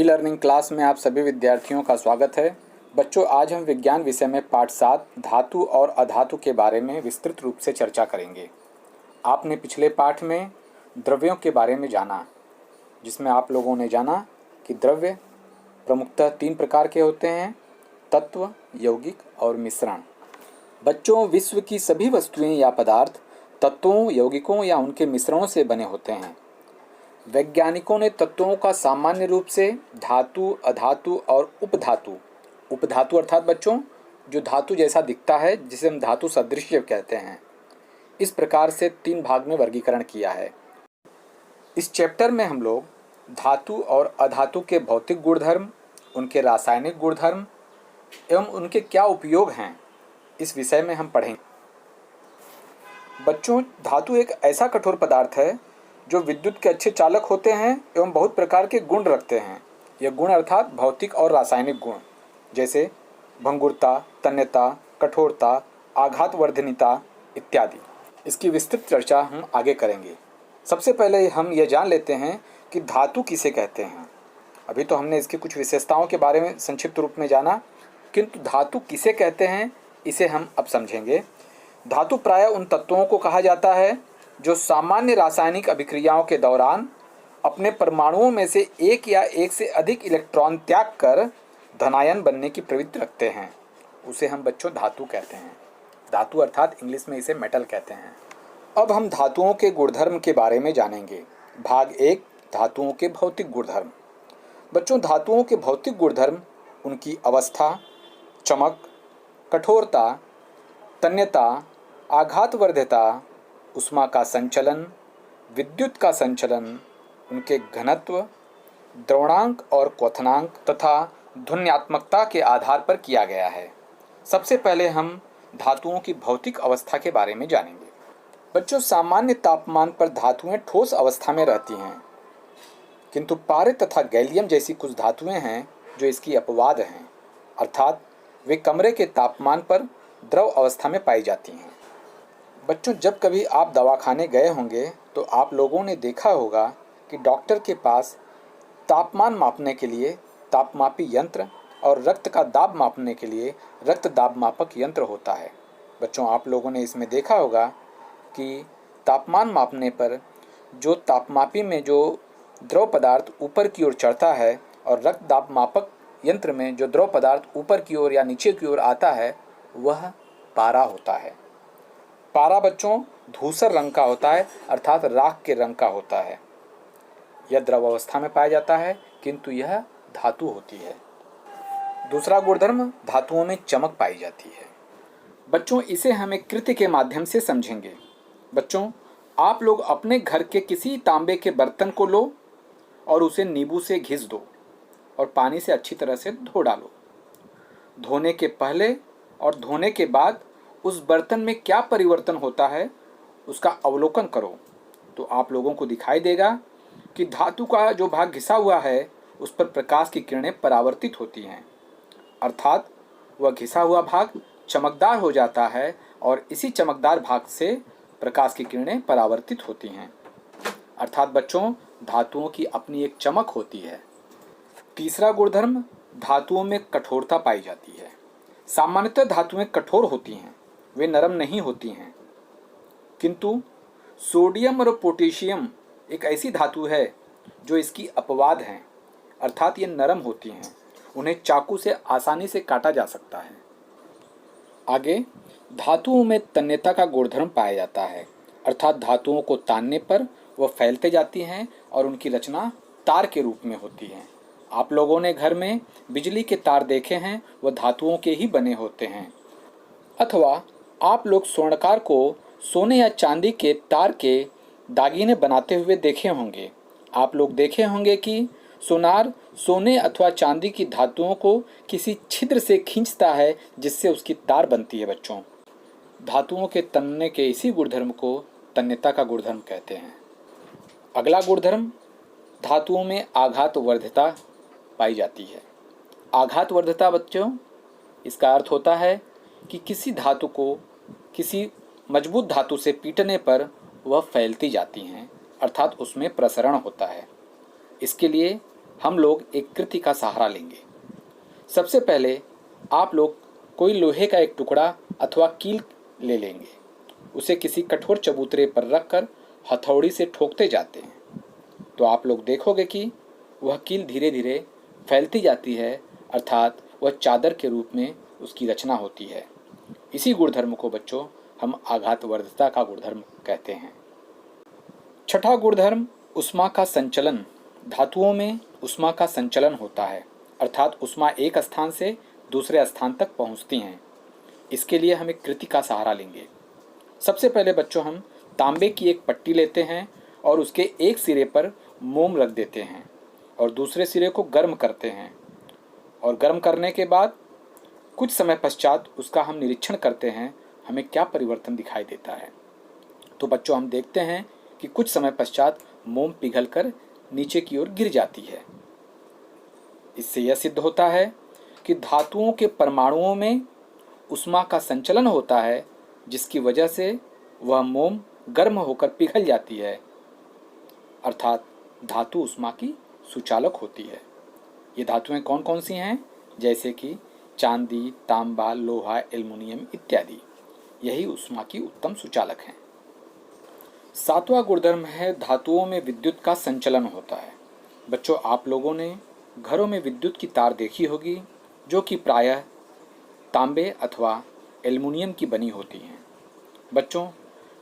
Learning class में आप सभी विद्यार्थियों का स्वागत है। बच्चों, आज हम विज्ञान विषय में पाठ 7 धातु और अधातु के बारे में विस्तृत रूप से चर्चा करेंगे। आपने पिछले पाठ में द्रव्यों के बारे में जाना, जिसमें आप लोगों ने जाना कि द्रव्य प्रमुखतः 3 प्रकार के होते हैं: तत्व, यौगिक और मिश्रण। बच्चों, विश्व की सभी वस्तुएं या पदार्थ तत्वों, यौगिकों या उनके मिश्रणों से बने होते हैं। वैज्ञानिकों ने तत्वों का सामान्य रूप से धातु, अधातु और उपधातु अर्थात बच्चों जो धातु जैसा दिखता है, जिसे हम धातु सदृश्य कहते हैं, इस प्रकार से 3 भाग में वर्गीकरण किया है। इस चैप्टर में हम लोग धातु और अधातु के भौतिक गुणधर्म, उनके रासायनिक गुणधर्म एवं उनके क्या उपयोग हैं, इस विषय में हम पढ़ेंगे। बच्चों, धातु एक ऐसा कठोर पदार्थ है जो विद्युत के अच्छे चालक होते हैं एवं बहुत प्रकार के गुण रखते हैं। यह गुण अर्थात भौतिक और रासायनिक गुण, जैसे भंगुरता, तन्यता, कठोरता, आघातवर्धनीता इत्यादि। इसकी विस्तृत चर्चा हम आगे करेंगे। सबसे पहले हम यह जान लेते हैं कि धातु किसे कहते हैं। अभी तो हमने इसकी कुछ विशेषताओं के बारे में संक्षिप्त रूप में जाना, किंतु धातु किसे कहते हैं इसे हम अब समझेंगे। धातु प्रायः उन तत्वों को कहा जाता है जो सामान्य रासायनिक अभिक्रियाओं के दौरान अपने परमाणुओं में से एक या एक से अधिक इलेक्ट्रॉन त्याग कर धनायन बनने की प्रवृत्ति रखते हैं, उसे हम बच्चों धातु कहते हैं। धातु अर्थात इंग्लिश में इसे मेटल कहते हैं। अब हम धातुओं के गुणधर्म के बारे में जानेंगे। भाग 1, धातुओं के भौतिक गुणधर्म। बच्चों, धातुओं के भौतिक गुणधर्म उनकी अवस्था, चमक, कठोरता, तन्यता, आघातवर्ध्यता, उष्मा का संचलन, विद्युत का संचलन, उनके घनत्व, द्रवणांक और क्वथनांक तथा ध्वन्यात्मकता के आधार पर किया गया है। सबसे पहले हम धातुओं की भौतिक अवस्था के बारे में जानेंगे। बच्चों, सामान्य तापमान पर धातुएं ठोस अवस्था में रहती हैं, किंतु पारे तथा गैलियम जैसी कुछ धातुएं हैं जो इसकी अपवाद हैं, अर्थात वे कमरे के तापमान पर द्रव अवस्था में पाई जाती हैं। बच्चों, जब कभी आप दवाखाने गए होंगे तो आप लोगों ने देखा होगा कि डॉक्टर के पास तापमान मापने के लिए तापमापी यंत्र और रक्त का दाब मापने के लिए रक्त दाब मापक यंत्र होता है। बच्चों, आप लोगों ने इसमें देखा होगा कि तापमान मापने पर जो तापमापी में जो द्रव पदार्थ ऊपर की ओर चढ़ता है और रक्त दाब मापक यंत्र में जो द्रव पदार्थ ऊपर की ओर या नीचे की ओर आता है, वह पारा होता है। पारा बच्चों धूसर रंग का होता है, अर्थात राख के रंग का होता है। यह द्रव अवस्था में पाया जाता है, किंतु यह धातु होती है। दूसरा गुणधर्म, धातुओं में चमक पाई जाती है। बच्चों, इसे हम एक कृति के माध्यम से समझेंगे। बच्चों, आप लोग अपने घर के किसी तांबे के बर्तन को लो और उसे नींबू से घिस दो और पानी से अच्छी तरह से धो डालो। धोने के पहले और धोने के बाद उस बर्तन में क्या परिवर्तन होता है उसका अवलोकन करो, तो आप लोगों को दिखाई देगा कि धातु का जो भाग घिसा हुआ है उस पर प्रकाश की किरणें परावर्तित होती हैं, अर्थात वह घिसा हुआ भाग चमकदार हो जाता है और इसी चमकदार भाग से प्रकाश की किरणें परावर्तित होती हैं। अर्थात बच्चों, धातुओं की अपनी एक चमक होती है। तीसरा गुणधर्म, धातुओं में कठोरता पाई जाती है। सामान्यतः धातुएं कठोर होती हैं, वे नरम नहीं होती हैं, किंतु सोडियम और पोटेशियम एक ऐसी धातु है जो इसकी अपवाद हैं, अर्थात ये नरम होती हैं, उन्हें चाकू से आसानी से काटा जा सकता है। आगे धातुओं में तन्यता का गुणधर्म पाया जाता है, अर्थात धातुओं को तानने पर वह फैलते जाती हैं और उनकी रचना तार के रूप में होती है। आप लोगों ने घर में बिजली के तार देखे हैं, वह धातुओं के ही बने होते हैं। अथवा आप लोग स्वर्णकार को सोने या चांदी के तार के दागिने बनाते हुए देखे होंगे। आप लोग देखे होंगे कि सोनार सोने अथवा चांदी की धातुओं को किसी छिद्र से खींचता है, जिससे उसकी तार बनती है। बच्चों, धातुओं के तनने के इसी गुणधर्म को तन्यता का गुणधर्म कहते हैं। अगला गुणधर्म, धातुओं में आघातवर्ध्यता पाई जाती है। आघातवर्ध्यता बच्चों, इसका अर्थ होता है कि किसी धातु को किसी मजबूत धातु से पीटने पर वह फैलती जाती हैं, अर्थात उसमें प्रसरण होता है। इसके लिए हम लोग एक कृति का सहारा लेंगे। सबसे पहले आप लोग कोई लोहे का एक टुकड़ा अथवा कील ले लेंगे। उसे किसी कठोर चबूतरे पर रखकर हथौड़ी से ठोकते जाते हैं तो आप लोग देखोगे कि वह कील धीरे धीरे फैलती जाती है, अर्थात वह चादर के रूप में उसकी रचना होती है। इसी गुणधर्म को बच्चों हम आघातवर्धता का गुणधर्म कहते हैं। छठा गुणधर्म ऊष्मा का संचलन। धातुओं में ऊष्मा का संचलन होता है, अर्थात ऊष्मा एक स्थान से दूसरे स्थान तक पहुंचती हैं। इसके लिए हम एक कृति का सहारा लेंगे। सबसे पहले बच्चों हम तांबे की एक पट्टी लेते हैं और उसके एक सिरे पर मोम रख देते हैं और दूसरे सिरे को गर्म करते हैं, और गर्म करने के बाद कुछ समय पश्चात उसका हम निरीक्षण करते हैं हमें क्या परिवर्तन दिखाई देता है। तो बच्चों हम देखते हैं कि कुछ समय पश्चात मोम पिघलकर नीचे की ओर गिर जाती है। इससे यह सिद्ध होता है कि धातुओं के परमाणुओं में ऊष्मा का संचलन होता है, जिसकी वजह से वह मोम गर्म होकर पिघल जाती है, अर्थात धातु ऊष्मा की सुचालक होती है। ये धातुएं कौन कौन सी हैं? जैसे कि चांदी, तांबा, लोहा, एल्युमिनियम इत्यादि। यही ऊष्मा की उत्तम सुचालक हैं। सातवां गुणधर्म है धातुओं में विद्युत का संचलन होता है। बच्चों आप लोगों ने घरों में विद्युत की तार देखी होगी, जो कि प्रायः तांबे अथवा एल्युमिनियम की बनी होती हैं। बच्चों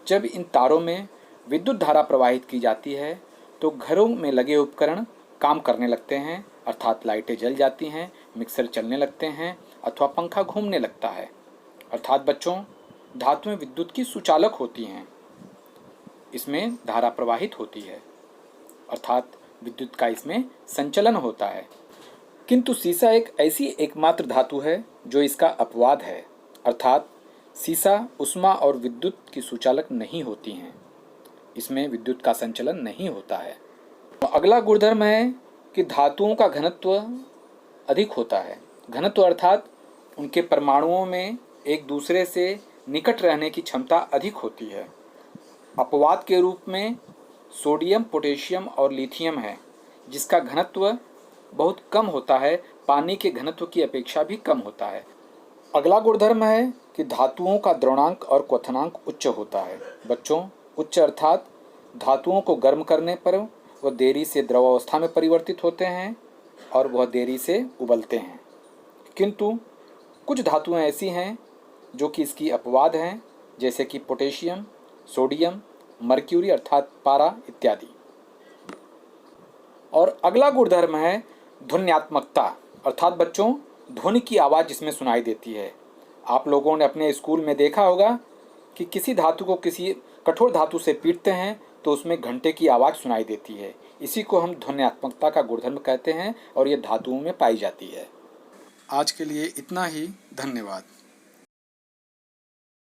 जब इन तारों में विद्युत धारा प्रवाहित की जाती है तो घरों में लगे उपकरण काम करने लगते हैं, अर्थात लाइटें जल जाती हैं, मिक्सर चलने लगते हैं अथवा पंखा घूमने लगता है। अर्थात बच्चों धातुएं विद्युत की सुचालक होती हैं, इसमें धारा प्रवाहित होती है, अर्थात विद्युत का इसमें संचलन होता है। किंतु सीसा एक ऐसी एकमात्र धातु है जो इसका अपवाद है, अर्थात सीसा ऊष्मा और विद्युत की सुचालक नहीं होती हैं, इसमें विद्युत का संचलन नहीं होता है। तो अगला गुणधर्म है कि धातुओं का घनत्व अधिक होता है। घनत्व अर्थात उनके परमाणुओं में एक दूसरे से निकट रहने की क्षमता अधिक होती है। अपवाद के रूप में सोडियम, पोटेशियम और लिथियम है, जिसका घनत्व बहुत कम होता है, पानी के घनत्व की अपेक्षा भी कम होता है। अगला गुणधर्म है कि धातुओं का द्रवणांक और क्वथनांक उच्च होता है। बच्चों उच्च अर्थात धातुओं को गर्म करने पर वह देरी से द्रव अवस्था में परिवर्तित होते हैं और वह देरी से उबलते हैं। किंतु कुछ धातुएं ऐसी हैं जो कि इसकी अपवाद हैं, जैसे कि पोटेशियम, सोडियम, मर्क्यूरी अर्थात पारा इत्यादि। और अगला गुणधर्म है ध्वन्यात्मकता, अर्थात बच्चों ध्वनि की आवाज़ जिसमें सुनाई देती है। आप लोगों ने अपने स्कूल में देखा होगा कि किसी धातु को किसी कठोर धातु से पीटते हैं तो उसमें घंटे की आवाज़ सुनाई देती है। इसी को हम ध्वन्यात्मकता का गुणधर्म कहते हैं और ये धातुओं में पाई जाती है। आज के लिए इतना ही। धन्यवाद।